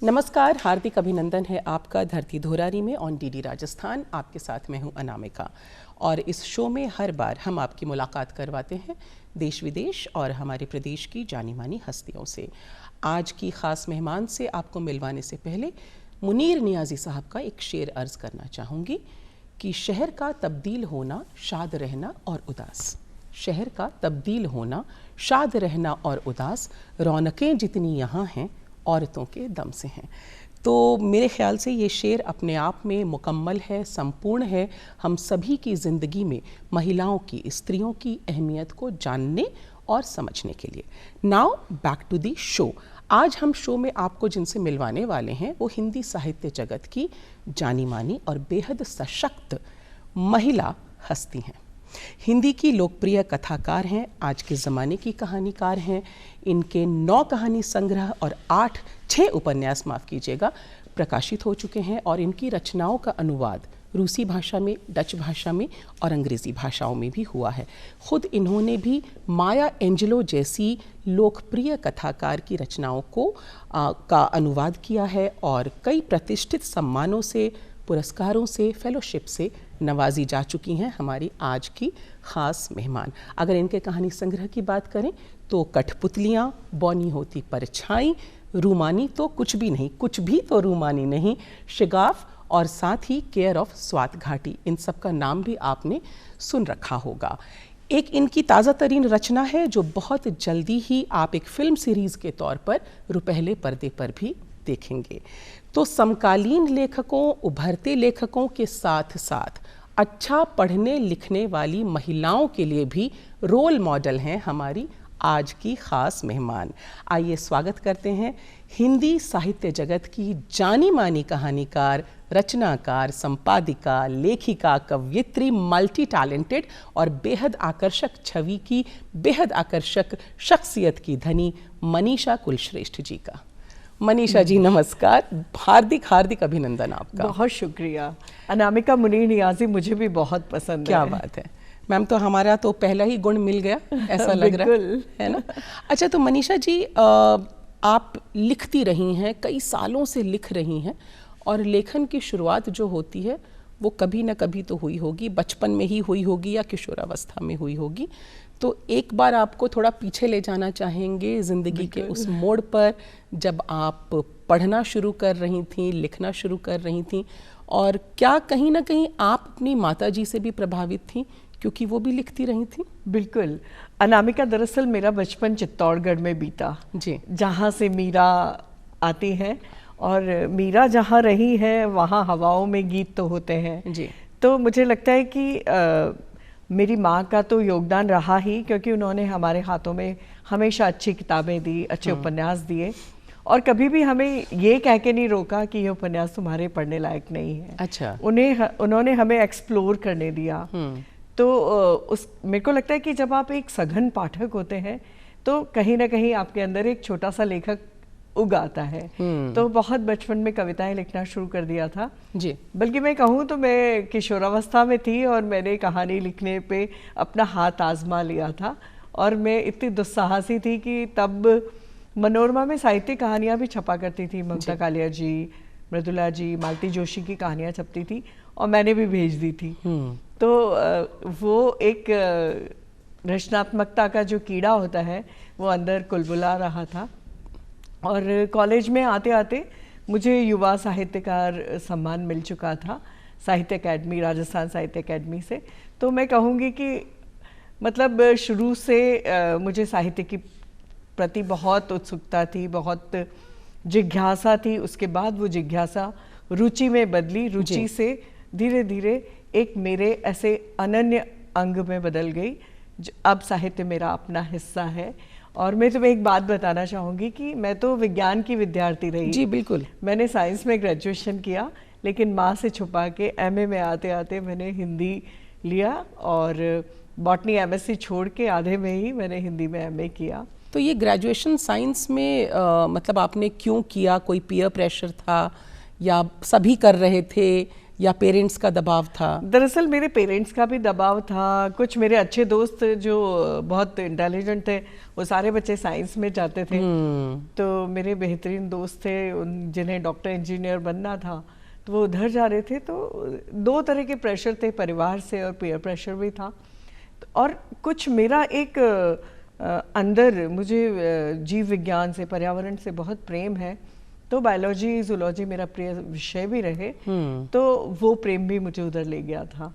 नमस्कार, हार्दिक अभिनंदन है आपका धरती धोरारी में ऑन डीडी राजस्थान। आपके साथ मैं हूं अनामिका और इस शो में हर बार हम आपकी मुलाकात करवाते हैं देश विदेश और हमारे प्रदेश की जानी मानी हस्तियों से। आज की ख़ास मेहमान से आपको मिलवाने से पहले मुनीर नियाज़ी साहब का एक शेर अर्ज़ करना चाहूँगी कि शहर का तब्दील होना, शाद रहना और उदास। शहर का तब्दील होना, शाद रहना और उदास, रौनकें जितनी यहाँ हैं औरतों के दम से हैं। तो मेरे ख्याल से ये शेर अपने आप में मुकम्मल है, संपूर्ण है, हम सभी की ज़िंदगी में महिलाओं की, स्त्रियों की अहमियत को जानने और समझने के लिए। Now back to the show. आज हम शो में आपको जिनसे मिलवाने वाले हैं वो हिंदी साहित्य जगत की जानी मानी और बेहद सशक्त महिला हस्ती हैं। हिंदी की लोकप्रिय कथाकार हैं, आज के ज़माने की कहानीकार हैं। इनके 9 कहानी संग्रह और 6 उपन्यास माफ़ कीजिएगा प्रकाशित हो चुके हैं और इनकी रचनाओं का अनुवाद रूसी भाषा में, डच भाषा में और अंग्रेज़ी भाषाओं में भी हुआ है। ख़ुद इन्होंने भी माया एंजेलो जैसी लोकप्रिय कथाकार की रचनाओं का अनुवाद किया है और कई प्रतिष्ठित सम्मानों से, पुरस्कारों से, फेलोशिप से नवाजी जा चुकी हैं हमारी आज की ख़ास मेहमान। अगर इनके कहानी संग्रह की बात करें तो कठपुतलियाँ, बौनी होती परछाई, रूमानी तो कुछ भी नहीं, कुछ भी तो रूमानी नहीं, शिगाफ और साथ ही केयर ऑफ स्वात घाटी, इन सब का नाम भी आपने सुन रखा होगा। एक इनकी ताज़ा तरीन रचना है जो बहुत जल्दी ही आप एक फिल्म सीरीज़ के तौर पर रुपहले पर्दे पर भी देखेंगे। तो समकालीन लेखकों, उभरते लेखकों के साथ साथ अच्छा पढ़ने लिखने वाली महिलाओं के लिए भी रोल मॉडल हैं हमारी आज की ख़ास मेहमान। आइए स्वागत करते हैं हिंदी साहित्य जगत की जानी मानी कहानीकार, रचनाकार, संपादिका, लेखिका, कवयित्री, मल्टी टैलेंटेड और बेहद आकर्षक छवि की, बेहद आकर्षक शख्सियत की धनी मनीषा कुलश्रेष्ठ जी का। मनीषा जी नमस्कार, हार्दिक हार्दिक अभिनंदन आपका। बहुत शुक्रिया। अनामिका, मुनीर नियाज़ी मुझे भी बहुत पसंद क्या है। बात है मैम, तो हमारा तो पहला ही गुण मिल गया ऐसा लग रहा है ना। अच्छा, तो मनीषा जी आप लिखती रही हैं, कई सालों से लिख रही हैं और लेखन की शुरुआत जो होती है वो कभी ना कभी तो हुई होगी, बचपन में ही हुई होगी या किशोरावस्था में हुई होगी। तो एक बार आपको थोड़ा पीछे ले जाना चाहेंगे ज़िंदगी के उस मोड़ पर जब आप पढ़ना शुरू कर रही थीं, लिखना शुरू कर रही थीं, और क्या कहीं ना कहीं आप अपनी माताजी से भी प्रभावित थीं क्योंकि वो भी लिखती रही थीं? बिल्कुल अनामिका, दरअसल मेरा बचपन चित्तौड़गढ़ में बीता जी, जहाँ से मीरा आती हैं और मीरा जहाँ रही है वहाँ हवाओं में गीत तो होते हैं जी। तो मुझे लगता है कि मेरी माँ का तो योगदान रहा ही, क्योंकि उन्होंने हमारे हाथों में हमेशा अच्छी किताबें दी, अच्छे उपन्यास दिए और कभी भी हमें ये कह के नहीं रोका कि ये उपन्यास तुम्हारे पढ़ने लायक नहीं है। अच्छा। उन्होंने हमें एक्सप्लोर करने दिया। तो मेरे को लगता है कि जब आप एक सघन पाठक होते हैं तो कहीं ना कहीं आपके अंदर एक छोटा सा लेखक उग आता है। तो बहुत बचपन में कविताएं लिखना शुरू कर दिया था जी। बल्कि मैं कहूँ तो मैं किशोरावस्था में थी और मैंने कहानी लिखने पे अपना हाथ आजमा लिया था और मैं इतनी दुस्साहसी थी कि तब मनोरमा में साहित्यिक कहानियाँ भी छपा करती थी। ममता कालिया जी, मृदुला जी, मालती जोशी की कहानियाँ छपती थी और मैंने भी भेज दी थी। तो वो एक रचनात्मकता का जो कीड़ा होता है वो अंदर कुलबुला रहा था और कॉलेज में आते आते मुझे युवा साहित्यकार सम्मान मिल चुका था साहित्य अकेडमी, राजस्थान साहित्य अकेडमी से। तो मैं कहूँगी कि मतलब शुरू से मुझे साहित्य की प्रति बहुत उत्सुकता थी, बहुत जिज्ञासा थी। उसके बाद वो जिज्ञासा रुचि में बदली, रुचि से धीरे धीरे एक मेरे ऐसे अनन्य अंग में बदल गई। अब साहित्य मेरा अपना हिस्सा है। और मैं तुम्हें एक बात बताना चाहूँगी कि मैं तो विज्ञान की विद्यार्थी रही। जी बिल्कुल। मैंने साइंस में ग्रेजुएशन किया, लेकिन माँ से छुपा के एमए में आते आते मैंने हिंदी लिया और बॉटनी एमएससी छोड़ के आधे में ही मैंने हिंदी में एमए किया। तो ये ग्रेजुएशन साइंस में मतलब आपने क्यों किया? कोई पीयर प्रेशर था या सभी कर रहे थे या पेरेंट्स का दबाव था? दरअसल मेरे पेरेंट्स का भी दबाव था, कुछ मेरे अच्छे दोस्त जो बहुत इंटेलिजेंट थे वो सारे बच्चे साइंस में जाते थे, तो मेरे बेहतरीन दोस्त थे जिन्हें डॉक्टर इंजीनियर बनना था तो वो उधर जा रहे थे। तो दो तरह के प्रेशर थे, परिवार से और पीयर प्रेशर भी था। और कुछ मेरा एक अंदर मुझे जीव विज्ञान से, पर्यावरण से बहुत प्रेम है, तो बायोलॉजी जूलॉजी मेरा प्रिय विषय भी रहे, तो वो प्रेम भी मुझे उधर ले गया था।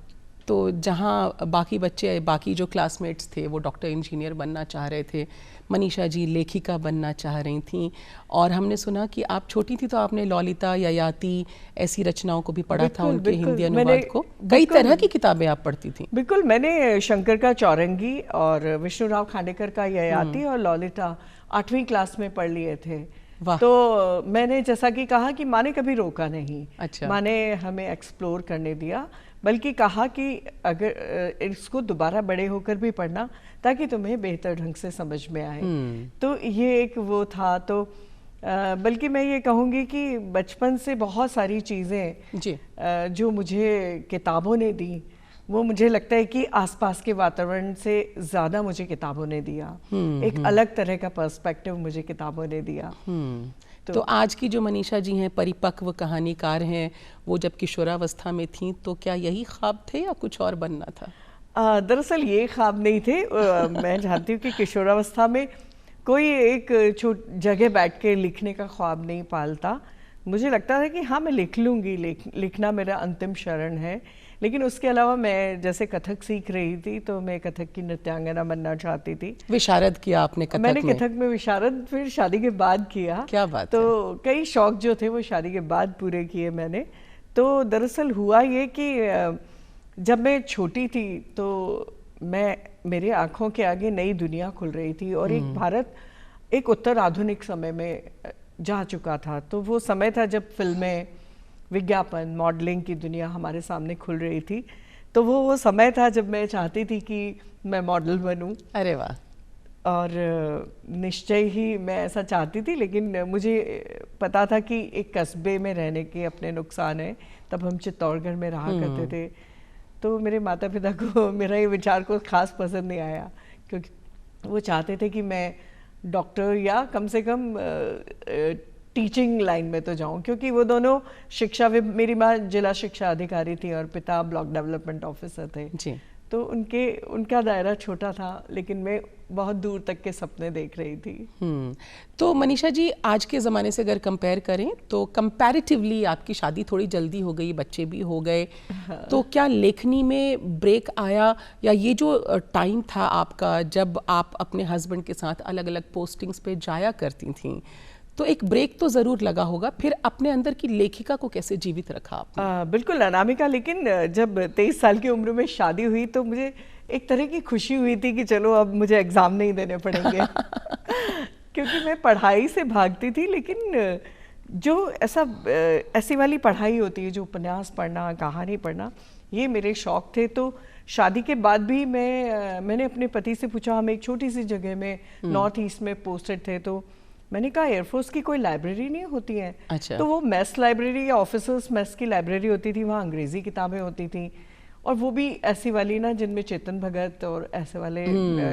तो जहाँ बाकी बच्चे, बाकी जो क्लासमेट्स थे वो डॉक्टर इंजीनियर बनना चाह रहे थे, मनीषा जी लेखिका बनना चाह रही थीं, और हमने सुना कि आप छोटी थी तो आपने ललिता, ययाति ऐसी रचनाओं को भी पढ़ा था, उनके हिंदी अनुवाद को। कई तरह की किताबें आप पढ़ती थी? बिल्कुल, मैंने शंकर का चौरंगी और विष्णुराव खांडेकर का ययाति और ललिता 8वीं क्लास में पढ़ लिए थे। तो मैंने जैसा कि कहा कि माँ ने कभी रोका नहीं। अच्छा। माँ ने हमें एक्सप्लोर करने दिया, बल्कि कहा कि अगर इसको दोबारा बड़े होकर भी पढ़ना ताकि तुम्हें बेहतर ढंग से समझ में आए। तो ये एक वो था। तो बल्कि मैं ये कहूँगी कि बचपन से बहुत सारी चीज़ें जो मुझे किताबों ने दी, वो मुझे लगता है कि आसपास के वातावरण से ज़्यादा मुझे किताबों ने दिया। एक अलग तरह का पर्सपेक्टिव मुझे किताबों ने दिया। तो आज की जो मनीषा जी हैं, परिपक्व कहानीकार हैं, वो जब किशोरावस्था में थीं तो क्या यही ख्वाब थे या कुछ और बनना था? दरअसल ये ख्वाब नहीं थे। मैं जानती हूँ कि किशोरावस्था में कोई एक जगह बैठ के लिखने का ख्वाब नहीं पालता। मुझे लगता था कि हाँ मैं लिख लूँगी, लिखना मेरा अंतिम शरण है। लेकिन उसके अलावा मैं जैसे कथक सीख रही थी तो मैं कथक की नृत्यांगना बनना चाहती थी। विशारद किया आपने कथक में? मैंने कथक में विशारद फिर शादी के बाद किया। क्या बात तो है। कई शौक जो थे वो शादी के बाद पूरे किए मैंने। तो दरअसल हुआ ये कि जब मैं छोटी थी तो मेरे आँखों के आगे नई दुनिया खुल रही थी और एक भारत एक उत्तर आधुनिक समय में जा चुका था। तो वो समय था जब फिल्में, विज्ञापन, मॉडलिंग की दुनिया हमारे सामने खुल रही थी। तो वो समय था जब मैं चाहती थी कि मैं मॉडल बनूं। अरे वाह। और निश्चय ही मैं ऐसा चाहती थी, लेकिन मुझे पता था कि एक कस्बे में रहने के अपने नुकसान हैं। तब हम चित्तौड़गढ़ में रहा करते थे, तो मेरे माता पिता को मेरा ये विचार को खास पसंद नहीं आया, क्योंकि वो चाहते थे कि मैं डॉक्टर या कम से कम टीचिंग लाइन में तो जाऊं, क्योंकि वो दोनों शिक्षा, मेरी माँ जिला शिक्षा अधिकारी थी और पिता ब्लॉक डेवलपमेंट ऑफिसर थे जी। तो उनका दायरा छोटा था, लेकिन मैं बहुत दूर तक के सपने देख रही थी। तो मनीषा जी, आज के ज़माने से अगर कंपेयर करें तो कंपैरेटिवली आपकी शादी थोड़ी जल्दी हो गई, बच्चे भी हो गए। तो क्या लेखनी में ब्रेक आया, या ये जो टाइम था आपका जब आप अपने हस्बैंड के साथ अलग अलग पोस्टिंग्स पे जाया करती थीं, तो एक ब्रेक तो ज़रूर लगा होगा, फिर अपने अंदर की लेखिका को कैसे जीवित रखा आपने? बिल्कुल अनामिका, लेकिन जब 23 साल की उम्र में शादी हुई तो मुझे एक तरह की खुशी हुई थी कि चलो अब मुझे एग्ज़ाम नहीं देने पड़ेंगे क्योंकि मैं पढ़ाई से भागती थी। लेकिन जो ऐसी वाली पढ़ाई होती है, जो उपन्यास पढ़ना, कहानी पढ़ना, ये मेरे शौक थे। तो शादी के बाद भी मैंने अपने पति से पूछा, हम एक छोटी सी जगह में नॉर्थ ईस्ट में पोस्टेड थे, तो मैंने कहा एयरफोर्स की कोई लाइब्रेरी नहीं होती है? अच्छा। तो वो मेस लाइब्रेरी या ऑफिसर्स मेस की लाइब्रेरी होती थी, वहाँ अंग्रेजी किताबें होती थी, और वो भी ऐसी वाली ना जिनमें चेतन भगत और ऐसे वाले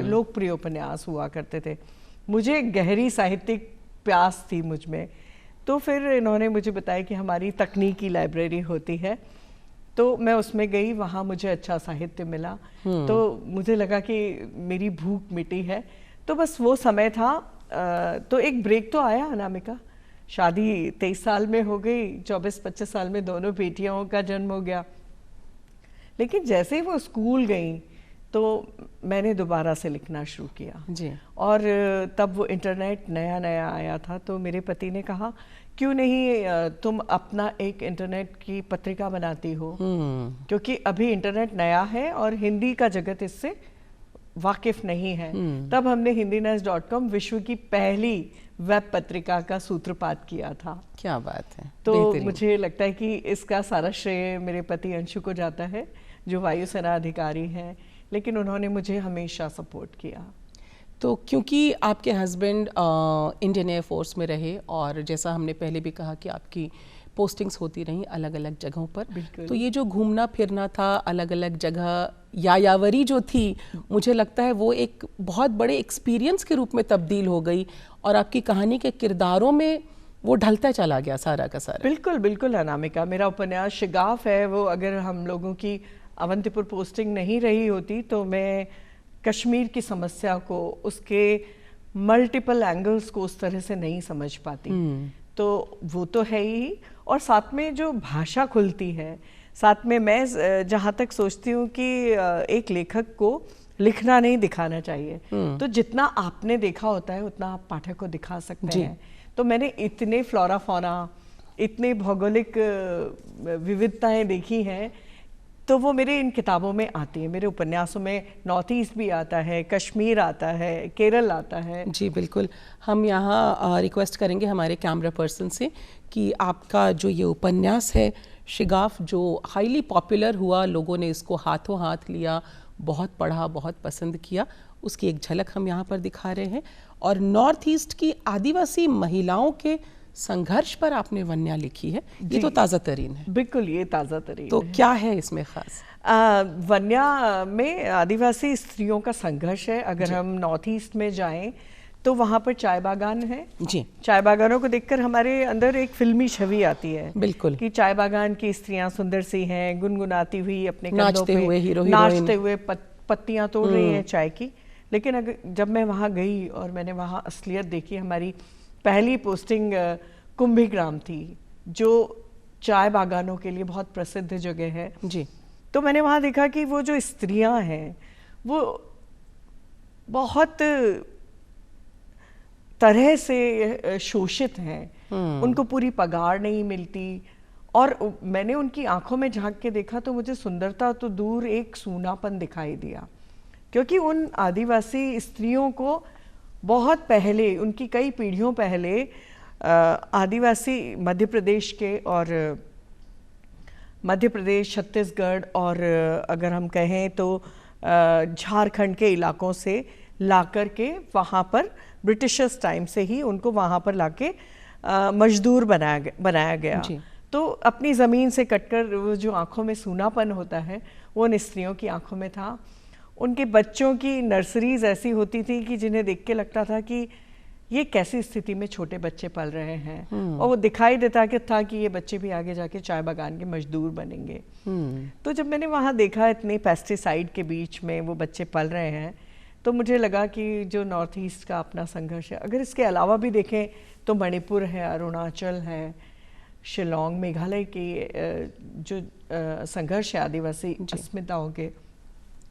लोकप्रिय उपन्यास हुआ करते थे। मुझे गहरी साहित्यिक प्यास थी मुझ में। तो फिर इन्होंने मुझे बताया कि हमारी तकनीकी लाइब्रेरी होती है, तो मैं उसमें गई, वहाँ मुझे अच्छा साहित्य मिला। तो मुझे लगा कि मेरी भूख मिटी है। तो बस वो समय था। तो एक ब्रेक तो आया अनामिका। शादी 23 साल में हो गई, 24-25 साल में दोनों बेटियों का जन्म हो गया। लेकिन जैसे ही वो स्कूल गई तो मैंने दोबारा से लिखना शुरू किया जी। और तब वो इंटरनेट नया नया आया था, तो मेरे पति ने कहा क्यों नहीं तुम अपना एक इंटरनेट की पत्रिका बनाती हो, क्योंकि अभी इंटरनेट नया है और हिंदी का जगत इससे वाकिफ नहीं है। तब हमने hindinews.com विश्व की पहली वेब पत्रिका का सूत्रपात किया था। क्या बात है। तो मुझे लगता है कि इसका सारा श्रेय मेरे पति अंशु को जाता है, जो वायुसेना अधिकारी हैं, लेकिन उन्होंने मुझे हमेशा सपोर्ट किया। तो क्योंकि आपके हस्बैंड इंडियन एयरफोर्स में रहे, और जैसा हमने पहले भी कहा कि आपकी पोस्टिंग्स होती रहीं अलग अलग जगहों पर। बिल्कुल। तो ये जो घूमना फिरना था अलग अलग जगह, यायावरी जो थी, मुझे लगता है वो एक बहुत बड़े एक्सपीरियंस के रूप में तब्दील हो गई और आपकी कहानी के किरदारों में वो ढलता चला गया सारा का सारा। बिल्कुल बिल्कुल अनामिका, मेरा उपन्यास शिगाफ है वो, अगर हम लोगों की अवंतीपुर पोस्टिंग नहीं रही होती तो मैं कश्मीर की समस्या को, उसके मल्टीपल एंगल्स को उस तरह से नहीं समझ पाती। तो वो तो है ही, और साथ में जो भाषा खुलती है, साथ में मैं जहाँ तक सोचती हूँ कि एक लेखक को लिखना नहीं दिखाना चाहिए, तो जितना आपने देखा होता है उतना आप पाठक को दिखा सकते हैं। तो मैंने इतने फ्लोरा फौना, इतने भौगोलिक विविधताएं देखी हैं, तो वो मेरे इन किताबों में आती है। मेरे उपन्यासों में नॉर्थ ईस्ट भी आता है, कश्मीर आता है, केरल आता है। जी बिल्कुल, हम यहाँ रिक्वेस्ट करेंगे हमारे कैमरा पर्सन से कि आपका जो ये उपन्यास है शिगाफ, जो हाईली पॉपुलर हुआ, लोगों ने इसको हाथों हाथ लिया, बहुत पढ़ा, बहुत पसंद किया, उसकी एक झलक हम यहाँ पर दिखा रहे हैं। और नॉर्थ ईस्ट की आदिवासी महिलाओं के संघर्ष पर आपने वन्या लिखी है, ये तो ताज़ा तरीन है। बिल्कुल, ये ताज़ा तरीन तो है। क्या है इसमें खास? वन्या में आदिवासी स्त्रियों का संघर्ष है। अगर हम नॉर्थ ईस्ट में जाएं तो वहाँ पर चाय बागान है जी। चाय बागानों को देखकर हमारे अंदर एक फिल्मी छवि आती है। बिल्कुल, कि चाय बागान की स्त्रियां सुंदर सी हैं, गुनगुनाती हुई अपने कंधों नाचते पे हुए हीरो नाचते हुए पत्तियां तोड़ रही हैं चाय की। लेकिन अगर जब मैं वहाँ गई और मैंने वहाँ असलियत देखी, हमारी पहली पोस्टिंग कुंभीग्राम थी जो चाय बागानों के लिए बहुत प्रसिद्ध जगह है जी। तो मैंने वहाँ देखा कि वो जो स्त्रियां हैं वो बहुत तरह से शोषित हैं, उनको पूरी पगार नहीं मिलती, और मैंने उनकी आंखों में झांक के देखा तो मुझे सुंदरता तो दूर एक सूनापन दिखाई दिया, क्योंकि उन आदिवासी स्त्रियों को बहुत पहले, उनकी कई पीढ़ियों पहले आदिवासी मध्य प्रदेश के और मध्य प्रदेश, छत्तीसगढ़ और अगर हम कहें तो झारखंड के इलाकों से ला कर के वहाँ पर ब्रिटिशर्स टाइम से ही उनको वहाँ पर लाके मजदूर बनाया गया। तो अपनी ज़मीन से कटकर वो जो आँखों में सूनापन होता है वो उन स्त्रियों की आँखों में था। उनके बच्चों की नर्सरीज ऐसी होती थी कि जिन्हें देख के लगता था कि ये कैसी स्थिति में छोटे बच्चे पल रहे हैं, और वो दिखाई देता कि ये बच्चे भी आगे जाके चाय बागान के मजदूर बनेंगे। तो जब मैंने वहाँ देखा इतने पेस्टिसाइड के बीच में वो बच्चे पल रहे हैं, तो मुझे लगा कि जो नॉर्थ ईस्ट का अपना संघर्ष है, अगर इसके अलावा भी देखें तो मणिपुर है, अरुणाचल है, शिलोंग, मेघालय के जो संघर्ष है आदिवासी अस्मिताओं के,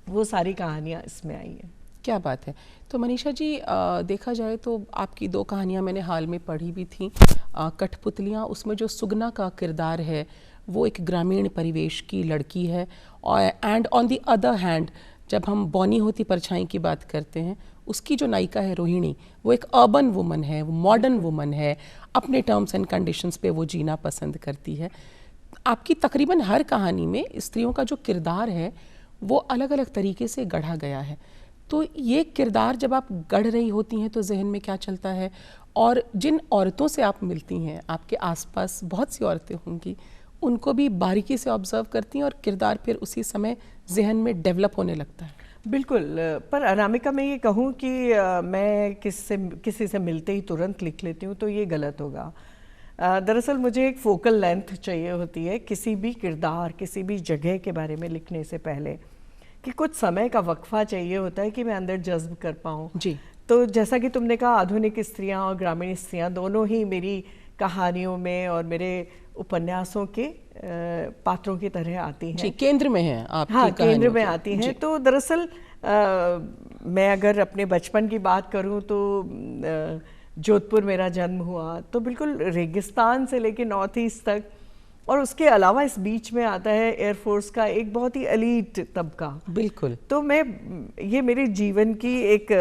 वो सारी कहानियाँ इसमें आई हैं। क्या बात है। तो मनीषा जी, देखा जाए तो आपकी 2 कहानियाँ मैंने हाल में पढ़ी भी थी, कठपुतलियाँ, उसमें जो सुगना का किरदार है वो एक ग्रामीण परिवेश की लड़की है, और and on the other hand जब हम बौनी होती परछाई की बात करते हैं, उसकी जो नायिका है रोहिणी, वो एक अर्बन वुमन है, वो मॉडर्न वुमन है, अपने टर्म्स एंड कंडीशंस पे वो जीना पसंद करती है। आपकी तकरीबन हर कहानी में स्त्रियों का जो किरदार है वो अलग अलग तरीके से गढ़ा गया है। तो ये किरदार जब आप गढ़ रही होती हैं तो जहन में क्या चलता है, और जिन औरतों से आप मिलती हैं, आपके आसपास बहुत सी औरतें होंगी, उनको भी बारीकी से ऑब्जर्व करती हैं और किरदार फिर उसी समय जहन में डेवलप होने लगता है? बिल्कुल, पर अनामिका मैं ये कहूँ कि मैं किसी से मिलते ही तुरंत लिख लेती हूँ तो ये गलत होगा। दरअसल मुझे एक फोकल लेंथ चाहिए होती है किसी भी किरदार, किसी भी जगह के बारे में लिखने से पहले, कि कुछ समय का वक्फा चाहिए होता है कि मैं अंदर जज्ब कर पाऊँ। जी। तो जैसा कि तुमने कहा, आधुनिक स्त्रियाँ और ग्रामीण स्त्रियाँ दोनों ही मेरी कहानियों में और मेरे उपन्यासों के पात्रों की तरह आती हैं। जी, केंद्र में है आपकी। हाँ, केंद्र में आती हैं। तो दरअसल मैं अगर अपने बचपन की बात करूं तो जोधपुर मेरा जन्म हुआ, तो बिल्कुल रेगिस्तान से लेके नॉर्थ ईस्ट तक, और उसके अलावा इस बीच में आता है एयरफोर्स का एक बहुत ही एलीट तबका। बिल्कुल। तो ये मेरे जीवन की एक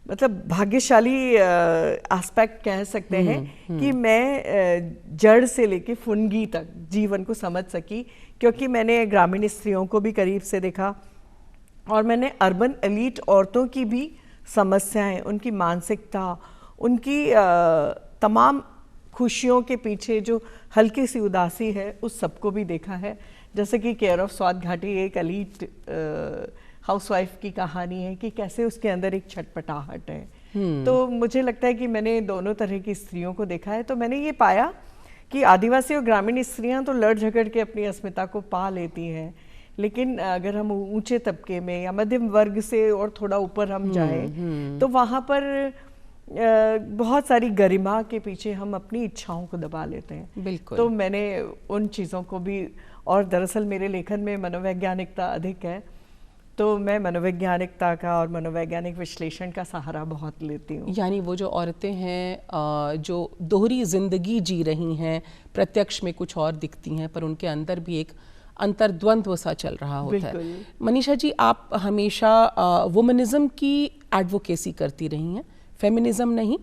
मतलब भाग्यशाली एस्पेक्ट कह सकते हैं कि मैं जड़ से लेके फुनगी तक जीवन को समझ सकी, क्योंकि मैंने ग्रामीण स्त्रियों को भी करीब से देखा और मैंने अर्बन एलीट औरतों की भी समस्याएं, उनकी मानसिकता, उनकी तमाम खुशियों के पीछे जो हल्की सी उदासी है उस सबको भी देखा है। जैसे कि केयर ऑफ स्वाद घाटी एक एलीट हाउसवाइफ की कहानी है कि कैसे उसके अंदर एक छटपटाहट है। तो मुझे लगता है कि मैंने दोनों तरह की स्त्रियों को देखा है। तो मैंने ये पाया कि आदिवासी और ग्रामीण स्त्रियां तो लड़ झगड़ के अपनी अस्मिता को पा लेती हैं, लेकिन अगर हम ऊंचे तबके में या मध्यम वर्ग से और थोड़ा ऊपर हम जाएं तो वहाँ पर बहुत सारी गरिमा के पीछे हम अपनी इच्छाओं को दबा लेते हैं। बिल्कुल। तो मैंने उन चीज़ों को भी, और दरअसल मेरे लेखन में मनोवैज्ञानिकता अधिक है, तो मैं मनोवैज्ञानिकता का और मनोवैज्ञानिक विश्लेषण का सहारा बहुत लेती हूँ। यानी वो जो औरतें हैं जो दोहरी जिंदगी जी रही हैं, प्रत्यक्ष में कुछ और दिखती हैं पर उनके अंदर भी एक अंतर्द्वंद्व सा चल रहा होता है। मनीषा जी, आप हमेशा वुमनिज्म की एडवोकेसी करती रही हैं, फेमिनिज्म नहीं,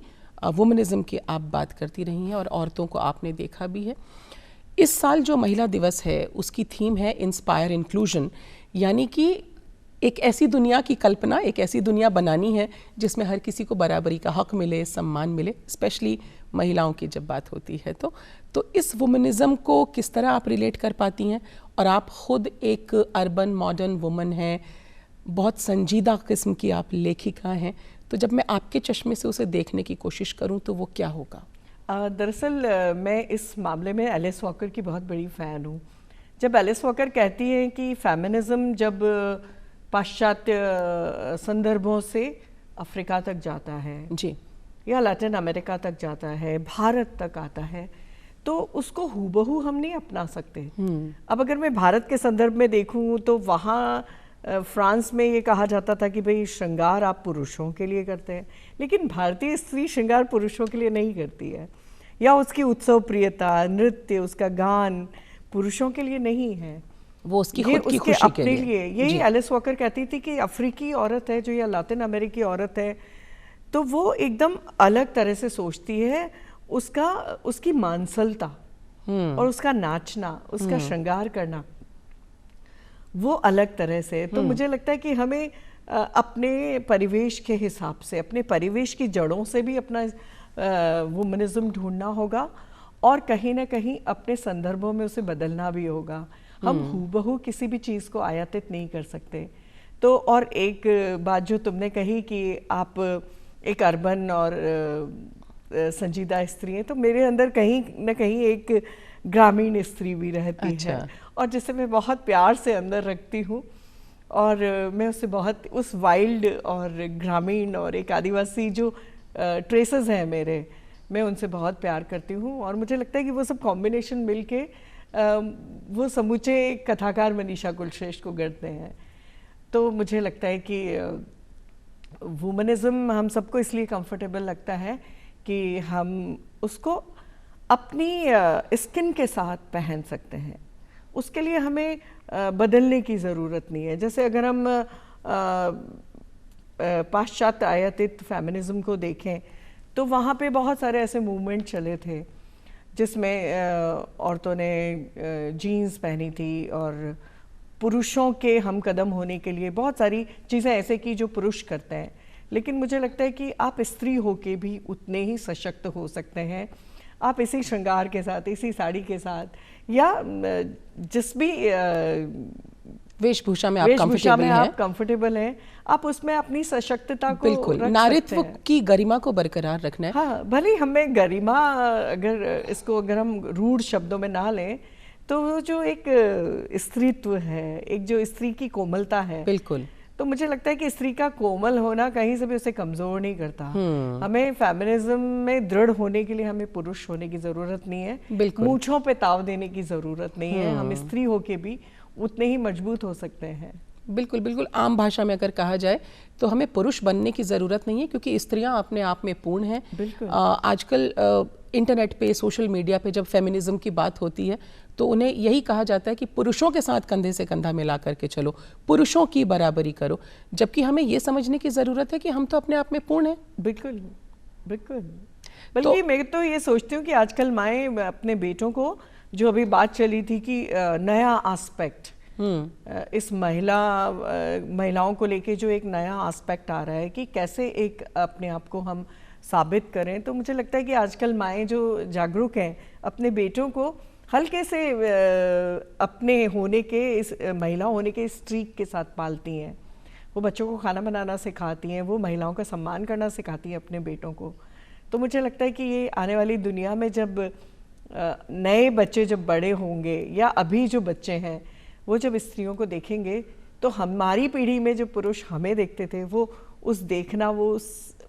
वुमनिज्म की आप बात करती रही हैं और औरतों को आपने देखा भी है। इस साल जो महिला दिवस है उसकी थीम है इंस्पायर इंक्लूजन, यानी कि एक ऐसी दुनिया की कल्पना, एक ऐसी दुनिया बनानी है जिसमें हर किसी को बराबरी का हक मिले, सम्मान मिले, स्पेशली महिलाओं की जब बात होती है। तो इस वुमनिज्म को किस तरह आप रिलेट कर पाती हैं? और आप खुद एक अर्बन मॉडर्न वुमन हैं, बहुत संजीदा किस्म की आप लेखिका हैं, तो जब मैं आपके चश्मे से उसे देखने की कोशिश करूं तो वो क्या होगा? दरअसल मैं इस मामले में एलिस वॉकर की बहुत बड़ी फ़ैन हूँ। जब एलिस वॉकर कहती हैं कि फेमिनिज्म जब पाश्चात्य संदर्भों से अफ्रीका तक जाता है जी, या लैटिन अमेरिका तक जाता है, भारत तक आता है, तो उसको हूबहू हम नहीं अपना सकते। अब अगर मैं भारत के संदर्भ में देखूं तो वहाँ फ्रांस में ये कहा जाता था कि भाई श्रृंगार आप पुरुषों के लिए करते हैं, लेकिन भारतीय स्त्री श्रृंगार पुरुषों के लिए नहीं करती है, या उसकी उत्सव प्रियता, नृत्य, उसका गान पुरुषों के लिए नहीं है, वो उसकी खुद की खुशी के लिए। यही एलिस वॉकर कहती थी कि अफ्रीकी औरत है जो, या लातिन अमेरिकी औरत है, तो वो एकदम अलग तरह से सोचती है। उसकी मांसलता और उसका नाचना, उसका श्रृंगार करना वो अलग तरह से। तो मुझे लगता है कि हमें अपने परिवेश के हिसाब से, अपने परिवेश की जड़ों से भी अपना वुमनिज्म ढूंढना होगा और कहीं ना कहीं अपने संदर्भों में उसे बदलना भी होगा। हम हूबहू किसी भी चीज़ को आयातित नहीं कर सकते। तो और एक बात जो तुमने कही कि आप एक अर्बन और संजीदा स्त्री हैं, तो मेरे अंदर कहीं ना कहीं एक ग्रामीण स्त्री भी रहती है, और जिसे मैं बहुत प्यार से अंदर रखती हूँ, और मैं उससे बहुत, उस वाइल्ड और ग्रामीण और एक आदिवासी जो ट्रेसेस हैं मेरे, मैं उनसे बहुत प्यार करती हूँ। और मुझे लगता है कि वो सब कॉम्बिनेशन मिलके वो समूचे कथाकार मनीषा कुलश्रेष्ठ को गढ़ते हैं। तो मुझे लगता है कि वुमनिज्म हम सबको इसलिए कंफर्टेबल लगता है कि हम उसको अपनी स्किन के साथ पहन सकते हैं। उसके लिए हमें बदलने की ज़रूरत नहीं है। जैसे अगर हम पाश्चात्य आयातित फेमिनिज्म को देखें तो वहाँ पे बहुत सारे ऐसे मूवमेंट चले थे जिसमें औरतों ने जीन्स पहनी थी और पुरुषों के हम कदम होने के लिए बहुत सारी चीज़ें ऐसे की जो पुरुष करते हैं। लेकिन मुझे लगता है कि आप स्त्री होके भी उतने ही सशक्त हो सकते हैं। आप इसी श्रृंगार के साथ, इसी साड़ी के साथ, या जिस भी वेशभूषा में आप कंफर्टेबल हैं, आप उसमें अपनी सशक्तता को बिल्कुल नारीत्व की गरिमा को बरकरार रखना है। हाँ, भले हमें गरिमा, अगर हम रूढ़ शब्दों में ना लें, तो वो जो एक स्त्रीत्व है, एक जो स्त्री की कोमलता है, बिल्कुल, तो मुझे लगता है कि स्त्री का कोमल होना कहीं से भी उसे कमजोर नहीं करता। हमें फेमिनिज्म में दृढ़ होने के लिए हमें पुरुष होने की जरूरत नहीं है, मूंछों पे ताव देने की जरूरत नहीं है। हम स्त्री होके भी उतने ही मजबूत हो सकते हैं। बिल्कुल बिल्कुल। आम भाषा में अगर कहा जाए तो हमें पुरुष बनने की ज़रूरत नहीं है, क्योंकि स्त्रियां अपने आप में पूर्ण हैं। आजकल इंटरनेट पे, सोशल मीडिया पे जब फेमिनिज्म की बात होती है तो उन्हें यही कहा जाता है कि पुरुषों के साथ कंधे से कंधा मिला करके चलो, पुरुषों की बराबरी करो, जबकि हमें ये समझने की ज़रूरत है कि हम तो अपने आप में पूर्ण हैं। बिल्कुल बिल्कुल। बल्कि मैं तो ये सोचती हूँ कि आजकल माएँ अपने बेटों को, जो अभी बात चली थी कि नया एस्पेक्ट, इस महिलाओं को लेके जो एक नया एस्पेक्ट आ रहा है कि कैसे एक अपने आप को हम साबित करें। तो मुझे लगता है कि आजकल माएँ जो जागरूक हैं अपने बेटों को हल्के से अपने होने के इस महिला होने के स्ट्रीक के साथ पालती हैं। वो बच्चों को खाना बनाना सिखाती हैं, वो महिलाओं का सम्मान करना सिखाती हैं अपने बेटों को। तो मुझे लगता है कि ये आने वाली दुनिया में जब नए बच्चे जब बड़े होंगे या अभी जो बच्चे हैं वो जब स्त्रियों को देखेंगे तो हमारी पीढ़ी में जो पुरुष हमें देखते थे वो उस देखना वो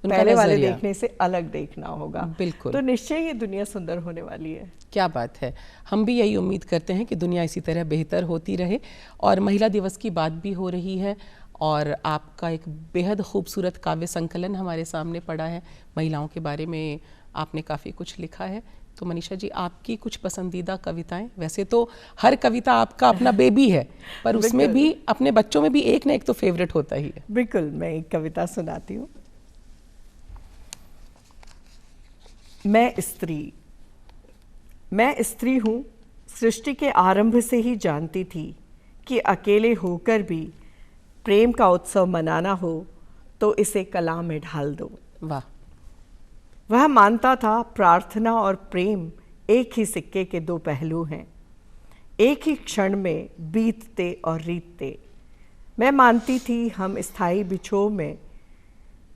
पहले वाले देखने से अलग देखना होगा। बिल्कुल। तो निश्चय ये दुनिया सुंदर होने वाली है। क्या बात है, हम भी यही उम्मीद करते हैं कि दुनिया इसी तरह बेहतर होती रहे। और महिला दिवस की बात भी हो रही है और आपका एक बेहद खूबसूरत काव्य संकलन हमारे सामने पड़ा है, महिलाओं के बारे में आपने काफ़ी कुछ लिखा है। तो मनीषा जी, आपकी कुछ पसंदीदा कविताएं? वैसे तो हर कविता आपका अपना बेबी है, पर उसमें भी अपने बच्चों में भी एक ना एक तो फेवरेट होता ही है। बिल्कुल, मैं एक कविता सुनाती हूँ। मैं स्त्री हूँ, सृष्टि के आरंभ से ही जानती थी कि अकेले होकर भी प्रेम का उत्सव मनाना हो तो इसे कला में ढाल दो। वाह। वह मानता था प्रार्थना और प्रेम एक ही सिक्के के दो पहलू हैं, एक ही क्षण में बीतते और रीतते। मैं मानती थी हम स्थायी बिछोह में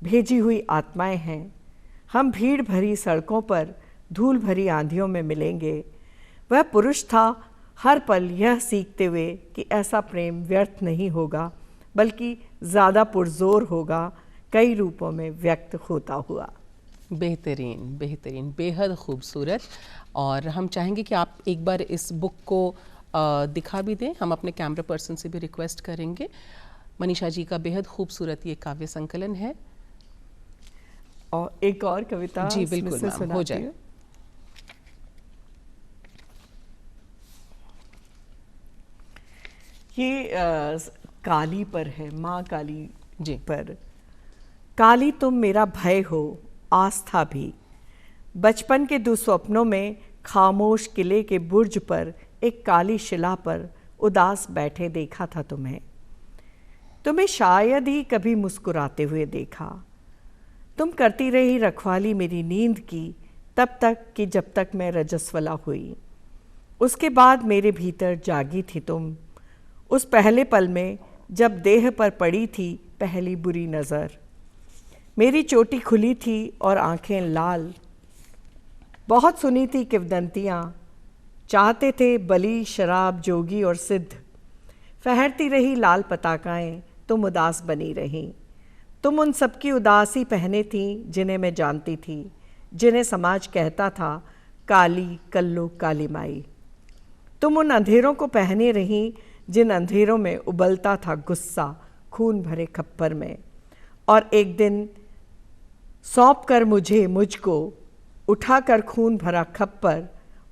भेजी हुई आत्माएं हैं, हम भीड़ भरी सड़कों पर धूल भरी आंधियों में मिलेंगे। वह पुरुष था हर पल यह सीखते हुए कि ऐसा प्रेम व्यर्थ नहीं होगा बल्कि ज़्यादा पुरजोर होगा, कई रूपों में व्यक्त होता हुआ। बेहतरीन, बेहतरीन, बेहद खूबसूरत। और हम चाहेंगे कि आप एक बार इस बुक को दिखा भी दें, हम अपने कैमरा पर्सन से भी रिक्वेस्ट करेंगे। मनीषा जी का बेहद खूबसूरत ये काव्य संकलन है। और एक और कविता जी बिल्कुल मैम, हो जाए। ये काली पर है, माँ काली जी पर। काली तुम मेरा भय हो, आस्था भी। बचपन के दुस्वप्नों में खामोश किले के बुर्ज पर एक काली शिला पर उदास बैठे देखा था तुम्हें शायद ही कभी मुस्कुराते हुए देखा। तुम करती रही रखवाली मेरी नींद की, तब तक कि जब तक मैं रजस्वला हुई। उसके बाद मेरे भीतर जागी थी तुम, उस पहले पल में जब देह पर पड़ी थी पहली बुरी नज़र। मेरी चोटी खुली थी और आंखें लाल। बहुत सुनी थी किंवदंतियाँ, चाहते थे बलि शराब जोगी और सिद्ध। फहरती रही लाल पताकाएं, तुम उदास बनी रहीं। तुम उन सबकी उदासी पहने थी जिन्हें मैं जानती थी, जिन्हें समाज कहता था काली कल्लो काली माई। तुम उन अंधेरों को पहने रहीं जिन अंधेरों में उबलता था गुस्सा खून भरे खप्पर में। और एक दिन सौंप कर मुझको उठाकर खून भरा खप्पर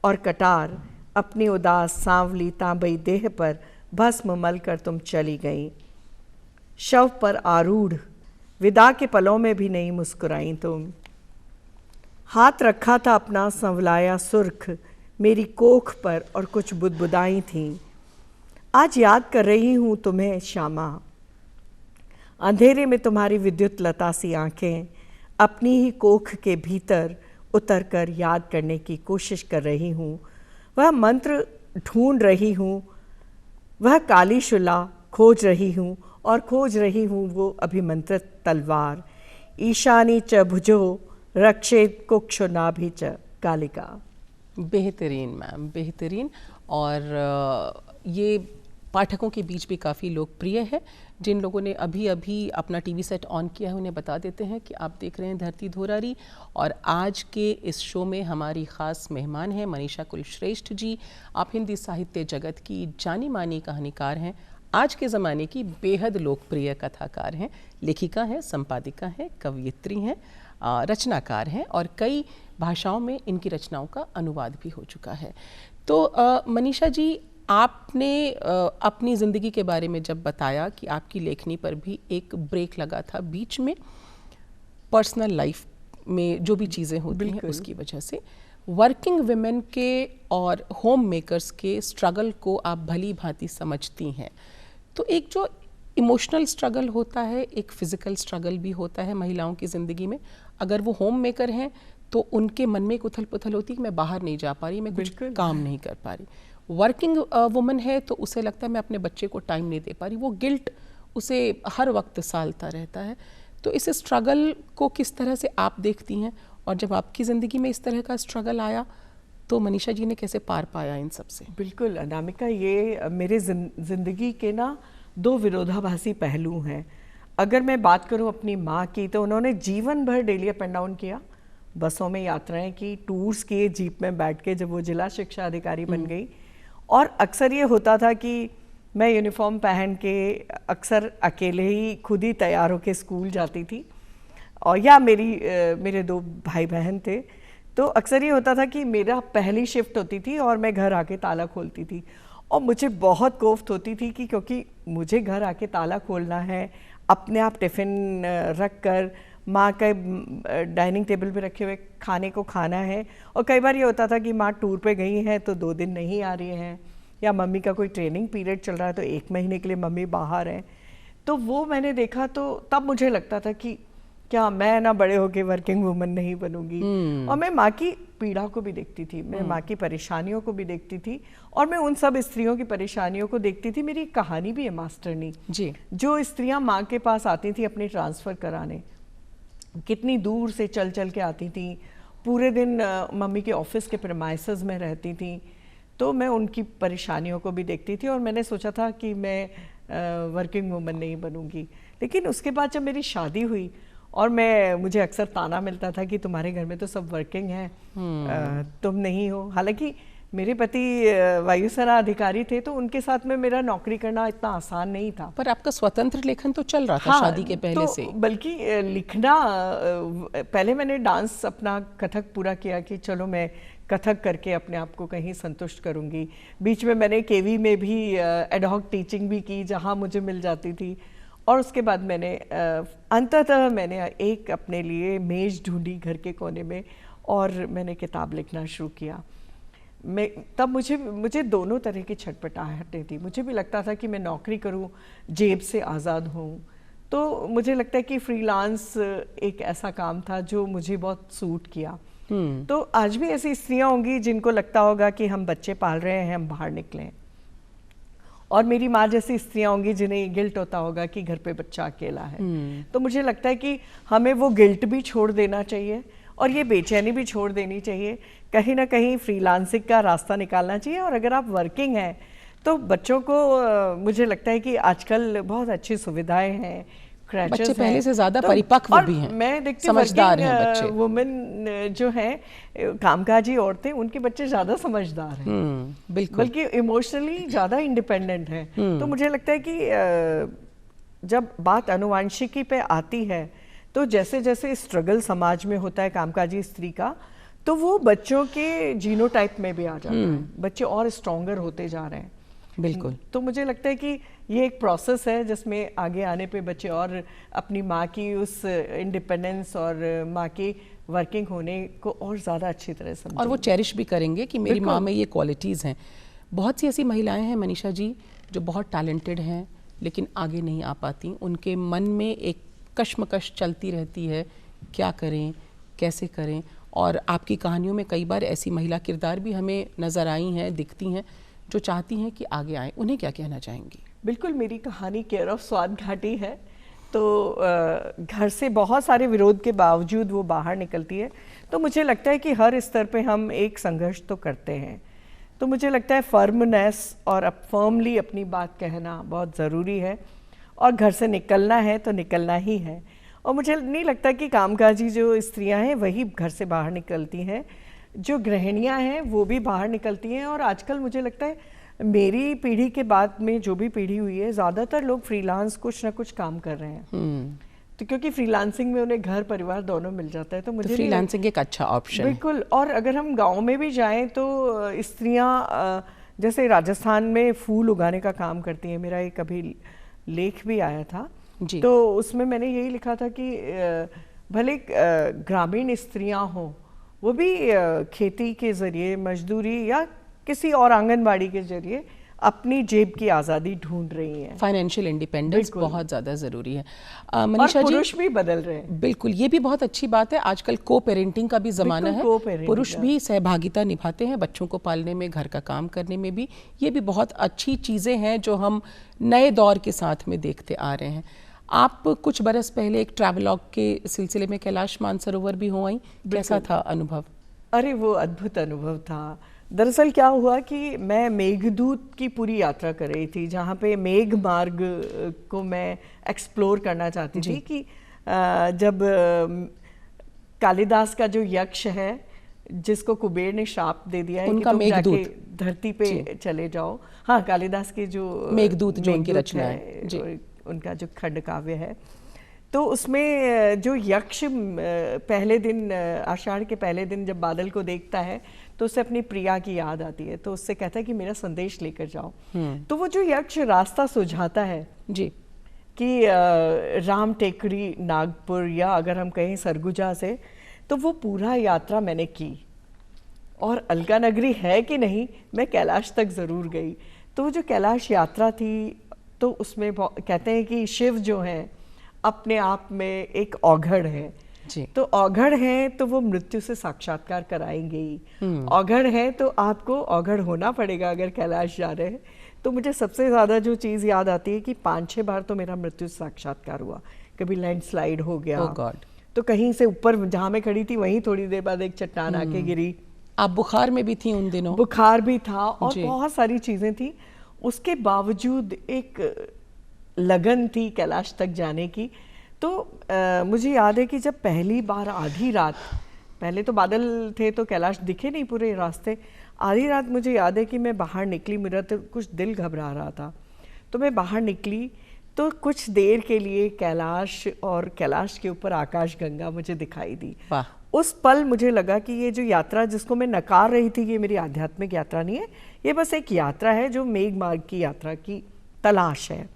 और कटार अपनी उदास सांवली तांबई देह पर भस्म मल कर तुम चली गई। शव पर आरूढ़ विदा के पलों में भी नहीं मुस्कुराई तुम। हाथ रखा था अपना संवलाया सुर्ख मेरी कोख पर और कुछ बुदबुदाई थीं। आज याद कर रही हूँ तुम्हें श्यामा। अंधेरे में तुम्हारी विद्युत लता सी आंखें अपनी ही कोख के भीतर उतर कर याद करने की कोशिश कर रही हूँ। वह मंत्र ढूंढ रही हूँ, वह काली शुला खोज रही हूँ और खोज रही हूँ वो अभिमंत्रित तलवार। ईशानी च भुजो रक्षेत कुक्षो नाभि च कालिका। बेहतरीन मैम, बेहतरीन। और ये पाठकों के बीच भी काफ़ी लोकप्रिय है। जिन लोगों ने अभी अभी अपना टीवी सेट ऑन किया है उन्हें बता देते हैं कि आप देख रहे हैं धरती धोरारी, और आज के इस शो में हमारी ख़ास मेहमान हैं मनीषा कुलश्रेष्ठ जी। आप हिंदी साहित्य जगत की जानी मानी कहानीकार हैं, आज के ज़माने की बेहद लोकप्रिय कथाकार हैं, लेखिका हैं, संपादिका हैं, कवयित्री हैं, रचनाकार हैं और कई भाषाओं में इनकी रचनाओं का अनुवाद भी हो चुका है। तो मनीषा जी, आपने अपनी ज़िंदगी के बारे में जब बताया कि आपकी लेखनी पर भी एक ब्रेक लगा था बीच में, पर्सनल लाइफ में जो भी चीज़ें होती हैं उसकी वजह से, वर्किंग वुमेन के और होम मेकर्स के स्ट्रगल को आप भली भांति समझती हैं। तो एक जो इमोशनल स्ट्रगल होता है, एक फ़िज़िकल स्ट्रगल भी होता है महिलाओं की ज़िंदगी में। अगर वो होम मेकर हैं तो उनके मन में एक उथल पुथल होती है कि मैं बाहर नहीं जा पा रही, मैं कुछ काम नहीं कर पा रही। वर्किंग वुमन है तो उसे लगता है मैं अपने बच्चे को टाइम नहीं दे पा रही, वो गिल्ट उसे हर वक्त सालता रहता है। तो इस स्ट्रगल को किस तरह से आप देखती हैं, और जब आपकी ज़िंदगी में इस तरह का स्ट्रगल आया तो मनीषा जी ने कैसे पार पाया इन सब से? बिल्कुल अनामिका, ये मेरे ज़िंदगी के ना दो विरोधाभासी पहलू हैं। अगर मैं बात करूं अपनी माँ की, तो उन्होंने जीवन भर डेली अप एंड डाउन किया, बसों में यात्राएं की, टूर्स किए, जीप में बैठ के, जब वो जिला शिक्षा अधिकारी बन गई। और अक्सर ये होता था कि मैं यूनिफॉर्म पहन के अक्सर अकेले ही खुद ही तैयार होके स्कूल जाती थी, और या मेरे दो भाई बहन थे। तो अक्सर ये होता था कि मेरा पहली शिफ्ट होती थी और मैं घर आके ताला खोलती थी, और मुझे बहुत कोफ्त होती थी कि क्योंकि मुझे घर आके ताला खोलना है, अपने आप टिफ़िन रख कर माँ के डाइनिंग टेबल पे रखे हुए खाने को खाना है। और कई बार ये होता था कि माँ टूर पे गई हैं तो 2 दिन नहीं आ रही हैं, या मम्मी का कोई ट्रेनिंग पीरियड चल रहा है तो 1 महीने के लिए मम्मी बाहर हैं। तो वो मैंने देखा, तो तब मुझे लगता था कि क्या मैं ना बड़े होके वर्किंग वुमन नहीं बनूंगी। और मैं माँ की पीड़ा को भी देखती थी, मैं माँ की परेशानियों को भी देखती थी, और मैं उन सब स्त्रियों की परेशानियों को देखती थी। मेरी कहानी भी है मास्टरनी जी, जो स्त्रियां माँ के पास आती थी अपनी ट्रांसफ़र कराने, कितनी दूर से चल चल के आती थी, पूरे दिन मम्मी के ऑफिस के प्रेमाइसेस में रहती थी। तो मैं उनकी परेशानियों को भी देखती थी, और मैंने सोचा था कि मैं वर्किंग वुमन नहीं बनूंगी। लेकिन उसके बाद जब मेरी शादी हुई, और मुझे अक्सर ताना मिलता था कि तुम्हारे घर में तो सब वर्किंग हैं, तुम नहीं हो। हालांकि मेरे पति वायुसेना अधिकारी थे, तो उनके साथ में मेरा नौकरी करना इतना आसान नहीं था। पर आपका स्वतंत्र लेखन तो चल रहा था। हाँ, शादी के पहले से। बल्कि लिखना, पहले मैंने डांस अपना कथक पूरा किया कि चलो मैं कथक करके अपने आप को कहीं संतुष्ट करूंगी। बीच में मैंने केवी में भी एडहॉक टीचिंग भी की, जहां मुझे मिल जाती थी। और उसके बाद मैंने अंततः मैंने एक अपने लिए मेज ढूंढी घर के कोने में, और मैंने किताब लिखना शुरू किया। तब मुझे दोनों तरह की छटपटाहटें थी। मुझे भी लगता था कि मैं नौकरी करूं, जेब से आज़ाद हूं। तो मुझे लगता है कि फ्रीलांस एक ऐसा काम था जो मुझे बहुत सूट किया। तो आज भी ऐसी स्त्रियां होंगी जिनको लगता होगा कि हम बच्चे पाल रहे हैं, हम बाहर निकलें, और मेरी माँ जैसी स्त्रियां होंगी जिन्हें गिल्ट होता होगा कि घर पे बच्चा अकेला है। तो मुझे लगता है कि हमें वो गिल्ट भी छोड़ देना चाहिए, और ये बेचैनी भी छोड़ देनी चाहिए। कहीं ना कहीं फ्रीलांसिंग का रास्ता निकालना चाहिए। और अगर आप वर्किंग हैं तो बच्चों को मुझे लगता है कि आजकल बहुत अच्छी सुविधाएं हैं, बच्चे पहले से ज्यादा परिपक्व भी हैं, मैं देखती समझदार हैं बच्चे। वुमेन जो हैं, कामकाजी औरतें, उनके बच्चे ज्यादा समझदार हैं, बिल्कुल, बल्कि इमोशनली ज्यादा इंडिपेंडेंट हैं। तो मुझे लगता है कि जब बात अनुवांशिकी पे आती है, तो जैसे जैसे स्ट्रगल समाज में होता है कामकाजी स्त्री का, तो वो बच्चों के जीनोटाइप में भी आ जाता है, बच्चे और स्ट्रॉन्गर होते जा रहे हैं। बिल्कुल। तो मुझे लगता है कि ये एक प्रोसेस है जिसमें आगे आने पे बच्चे और अपनी माँ की उस इंडिपेंडेंस और माँ की वर्किंग होने को और ज़्यादा अच्छी तरह समझेंगे, और वो चेरिश भी करेंगे कि मेरी माँ में ये क्वालिटीज़ हैं। बहुत सी ऐसी महिलाएं हैं मनीषा जी जो बहुत टैलेंटेड हैं लेकिन आगे नहीं आ पाती, उनके मन में एक कश्मकश चलती रहती है, क्या करें, कैसे करें। और आपकी कहानियों में कई बार ऐसी महिला किरदार भी हमें नज़र आई हैं, दिखती हैं, जो चाहती हैं कि आगे आएँ। उन्हें क्या कहना चाहेंगी? बिल्कुल, मेरी कहानी केयर ऑफ स्वाद घाटी है। तो घर से बहुत सारे विरोध के बावजूद वो बाहर निकलती है। तो मुझे लगता है कि हर स्तर पे हम एक संघर्ष तो करते हैं। तो मुझे लगता है फर्मनेस और फर्मली अपनी बात कहना बहुत ज़रूरी है, और घर से निकलना है तो निकलना ही है। और मुझे नहीं लगता कि कामकाजी जो स्त्रियां हैं वही घर से बाहर निकलती हैं, जो गृहिणियां हैं वो भी बाहर निकलती हैं। और आजकल मुझे लगता है मेरी पीढ़ी के बाद में जो भी पीढ़ी हुई है, ज़्यादातर लोग फ्रीलांस कुछ ना कुछ काम कर रहे हैं। तो क्योंकि फ्रीलांसिंग में उन्हें घर परिवार दोनों मिल जाता है, तो मुझे फ्रीलांसिंग एक अच्छा ऑप्शन। बिल्कुल। और अगर हम गाँव में भी जाएँ तो स्त्रियाँ जैसे राजस्थान में फूल उगाने का काम करती हैं। मेरा एक कभी लेख भी आया था जी। तो उसमें मैंने यही लिखा था कि भले ग्रामीण स्त्रियां हों, वो भी खेती के ज़रिए, मजदूरी या किसी और आंगनबाड़ी के ज़रिए अपनी जेब की आज़ादी ढूंढ रही हैं। फाइनेंशियल इंडिपेंडेंस बहुत ज़्यादा ज़रूरी है। मनीषा जी, पुरुष भी बदल रहे हैं। बिल्कुल, ये भी बहुत अच्छी बात है। आजकल को पेरेंटिंग का भी ज़माना है, पुरुष भी सहभागिता निभाते हैं बच्चों को पालने में, घर का काम करने में भी। ये भी बहुत अच्छी चीज़ें हैं जो हम नए दौर के साथ में देखते आ रहे हैं। आप कुछ बरस पहले एक ट्रैवलॉग के सिलसिले में कैलाश मानसरोवर भी हो आई, कैसा था अनुभव? अरे वो अद्भुत अनुभव था। दरअसल क्या हुआ कि मैं मेघदूत की पूरी यात्रा कर रही थी, जहाँ पे मेघ मार्ग को मैं एक्सप्लोर करना चाहती थी कि जब कालिदास का जो यक्ष है, जिसको कुबेर ने श्राप दे दिया है कि तुम जाके धरती पे चले जाओ। हाँ, कालिदास के जो मेघदूत जो उनकी रचना है, उनका जो खंड काव्य है, तो उसमें जो यक्ष पहले दिन, आषाढ़ के पहले दिन जब बादल को देखता है तो उसे अपनी प्रिया की याद आती है, तो उससे कहता है कि मेरा संदेश लेकर जाओ। तो वो जो यक्ष रास्ता सुझाता है जी कि राम टेकड़ी नागपुर, या अगर हम कहें सरगुजा से, तो वो पूरा यात्रा मैंने की। और अलका नगरी है कि नहीं, मैं कैलाश तक ज़रूर गई। तो वो जो कैलाश यात्रा थी, तो उसमें कहते हैं कि शिव जो है अपने आप में एक औघड़ है जी। तो औघड़ है तो वो मृत्यु से साक्षात्कार कराएंगे ही। औघड़ है तो आपको औघड़ होना पड़ेगा अगर कैलाश जा रहे हैं। तो मुझे सबसे ज़्यादा जो चीज़ याद आती है कि 5-6 बार तो मेरा मृत्यु से साक्षात्कार हुआ। कभी लैंडस्लाइड हो गया, तो कहीं से ऊपर जहाँ मैं खड़ी थी वहीं थोड़ी देर बाद एक चट्टान आके गिरी। आप बुखार में भी थी उन दिनों? बुखार भी था और बहुत सारी चीज़ें थी। उसके बावजूद एक लगन थी कैलाश तक जाने की। तो मुझे याद है कि जब पहली बार आधी रात, पहले तो बादल थे तो कैलाश दिखे नहीं पूरे रास्ते, आधी रात मुझे याद है कि मैं बाहर निकली, मेरा तो कुछ दिल घबरा रहा था, तो मैं बाहर निकली तो कुछ देर के लिए कैलाश और कैलाश के ऊपर आकाश गंगा मुझे दिखाई दी। उस पल मुझे लगा कि ये जो यात्रा जिसको मैं नकार रही थी, ये मेरी आध्यात्मिक यात्रा नहीं है, ये बस एक यात्रा है जो मेघ मार्ग की यात्रा की तलाश है।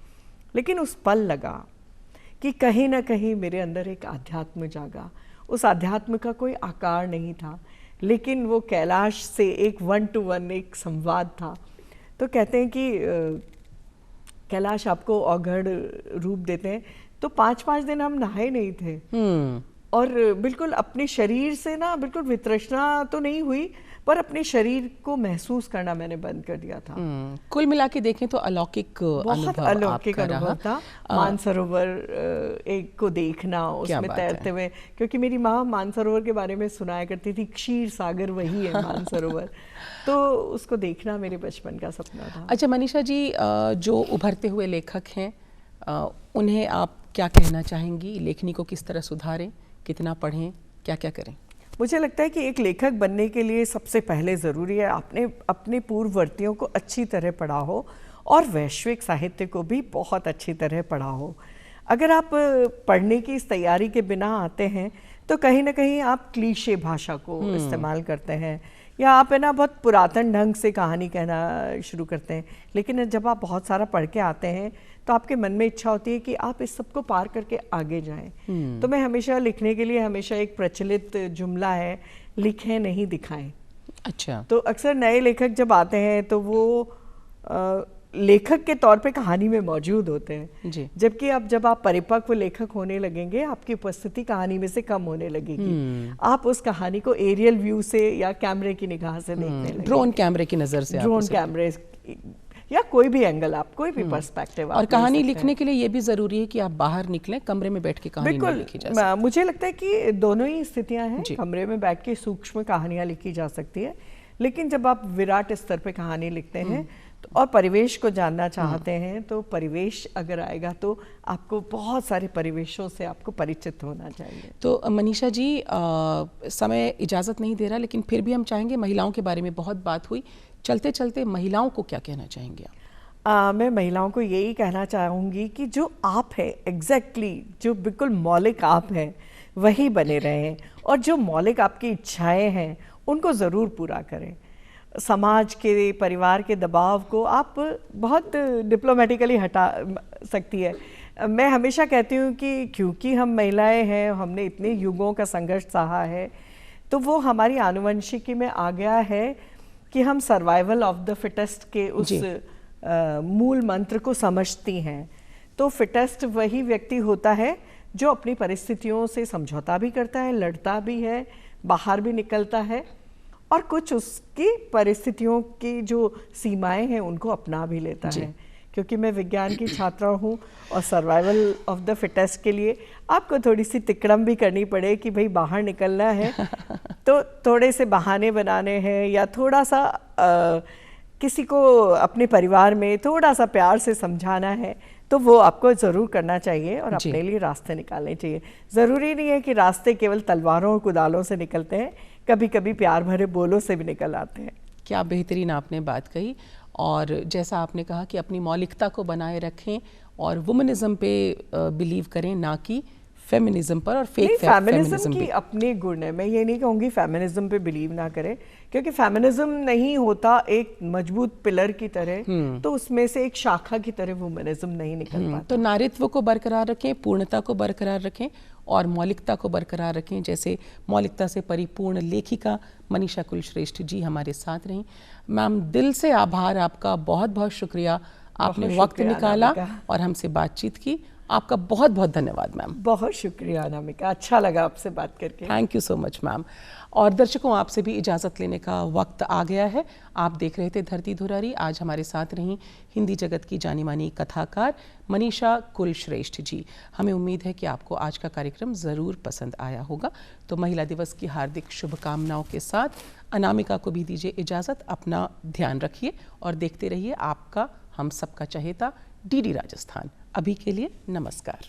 लेकिन उस पल लगा कि कहीं ना कहीं मेरे अंदर एक आध्यात्म जागा। उस आध्यात्म का कोई आकार नहीं था, लेकिन वो कैलाश से एक 1-to-1 एक संवाद था। तो कहते हैं कि कैलाश आपको औघड़ रूप देते हैं। तो 5-5 दिन हम नहाए नहीं थे और बिल्कुल अपने शरीर से ना बिल्कुल वितृष्णा तो नहीं हुई, पर अपने शरीर को महसूस करना मैंने बंद कर दिया था। कुल मिला के देखें तो अलौकिक बहुत अलौकिक अनुभव था। मानसरोवर एक को देखना, उसमें तैरते हुए, क्योंकि मेरी माँ मानसरोवर के बारे में सुनाया करती थी, क्षीर सागर वही है मानसरोवर। तो उसको देखना मेरे बचपन का सपना था। अच्छा मनीषा जी, जो उभरते हुए लेखक हैं, उन्हें आप क्या कहना चाहेंगी? लेखनी को किस तरह सुधारें, कितना पढ़ें, क्या क्या करें? मुझे लगता है कि एक लेखक बनने के लिए सबसे पहले ज़रूरी है आपने अपने पूर्ववर्तियों को अच्छी तरह पढ़ा हो और वैश्विक साहित्य को भी बहुत अच्छी तरह पढ़ा हो। अगर आप पढ़ने की इस तैयारी के बिना आते हैं तो कहीं ना कहीं आप क्लीशे भाषा को इस्तेमाल करते हैं, या आप है ना बहुत पुरातन ढंग से कहानी कहना शुरू करते हैं। लेकिन जब आप बहुत सारा पढ़ के आते हैं तो आपके मन में इच्छा होती है कि आप इस सब को पार करके आगे जाएं। तो मैं हमेशा लिखने के लिए हमेशा एक प्रचलित जुमला है, लिखें नहीं दिखाएं। अच्छा। तो अक्सर नए लेखक जब आते हैं तो वो लेखक के तौर पे कहानी में मौजूद होते हैं जी। जबकि अब जब आप परिपक्व लेखक होने लगेंगे, आपकी उपस्थिति कहानी में से कम होने लगेगी। आप उस कहानी को एरियल व्यू से या कैमरे की निगाह से देखने लगेंगे, ड्रोन कैमरे की नजर से, ड्रोन कैमरे या कोई भी एंगल, आप कोई भी पर्सपेक्टिव। और कहानी लिखने के लिए ये भी जरूरी है कि आप बाहर निकलें, कमरे में बैठ के कहानी नहीं लिखी जा सकती। मुझे लगता है कि दोनों ही स्थितियां हैं। कमरे में बैठ के सूक्ष्म कहानियां लिखी जा सकती है, लेकिन जब आप विराट स्तर पे कहानी लिखते हैं तो और परिवेश को जानना चाहते हैं, तो परिवेश अगर आएगा तो आपको बहुत सारे परिवेशों से आपको परिचित होना चाहिए। तो मनीषा जी, समय इजाज़त नहीं दे रहा, लेकिन फिर भी हम चाहेंगे, महिलाओं के बारे में बहुत बात हुई, चलते चलते महिलाओं को क्या कहना चाहेंगे आप? मैं महिलाओं को यही कहना चाहूँगी कि जो आप है एग्जैक्टली जो बिल्कुल मौलिक आप हैं वही बने रहें, और जो मौलिक आपकी इच्छाएं हैं उनको ज़रूर पूरा करें। समाज के, परिवार के दबाव को आप बहुत डिप्लोमेटिकली हटा सकती है। मैं हमेशा कहती हूँ कि क्योंकि हम महिलाएं हैं, हमने इतने युगों का संघर्ष सहा है, तो वो हमारी आनुवंशिकी में आ गया है कि हम सर्वाइवल ऑफ द फिटेस्ट के उस मूल मंत्र को समझती हैं। तो फिटेस्ट वही व्यक्ति होता है जो अपनी परिस्थितियों से समझौता भी करता है, लड़ता भी है, बाहर भी निकलता है और कुछ उसकी परिस्थितियों की जो सीमाएं हैं उनको अपना भी लेता है। क्योंकि मैं विज्ञान की छात्रा हूँ और सर्वाइवल ऑफ द फिटेस्ट के लिए आपको थोड़ी सी तिकड़म भी करनी पड़े कि भाई बाहर निकलना है तो थोड़े से बहाने बनाने हैं या थोड़ा सा किसी को अपने परिवार में थोड़ा सा प्यार से समझाना है, तो वो आपको ज़रूर करना चाहिए और अपने लिए रास्ते निकालने चाहिए। ज़रूरी नहीं है कि रास्ते केवल तलवारों और कुदालों से निकलते हैं, कभी कभी प्यार भरे बोलों से भी निकल आते हैं। क्या बेहतरीन आपने बात कही। और जैसा आपने कहा कि अपनी मौलिकता को बनाए रखें और वुमनिज्म पे बिलीव करें, ना कि फेमिनिज्म पर और फेक फेमिनिज्म की अपने गुण है। मैं ये नहीं कहूँगी फेमिनिज्म पे बिलीव ना करें, क्योंकि फेमिनिज्म नहीं होता एक मजबूत पिलर की तरह, तो उसमें से एक शाखा की तरह वुमनिज्म नहीं निकल पाता। तो नारीत्व को बरकरार रखें, पूर्णता को बरकरार रखें और मौलिकता को बरकरार रखें। जैसे मौलिकता से परिपूर्ण लेखिका मनीषा कुलश्रेष्ठ जी हमारे साथ रहीं। मैम, दिल से आभार आपका, बहुत बहुत शुक्रिया, आपने वक्त निकाला और हमसे बातचीत की। आपका बहुत बहुत धन्यवाद मैम। बहुत शुक्रिया अनामिका, अच्छा लगा आपसे बात करके। Thank you so much ma'am. और दर्शकों, आपसे भी इजाज़त लेने का वक्त आ गया है। आप देख रहे थे धरती धुरारी। आज हमारे साथ रहीं हिंदी जगत की जानी मानी कथाकार मनीषा कुलश्रेष्ठ जी। हमें उम्मीद है कि आपको आज का कार्यक्रम ज़रूर पसंद आया होगा। तो महिला दिवस की हार्दिक शुभकामनाओं के साथ अनामिका को भी दीजिए इजाज़त। अपना ध्यान रखिए और देखते रहिए आपका हम सबका चहेता डीडी राजस्थान। अभी के लिए नमस्कार।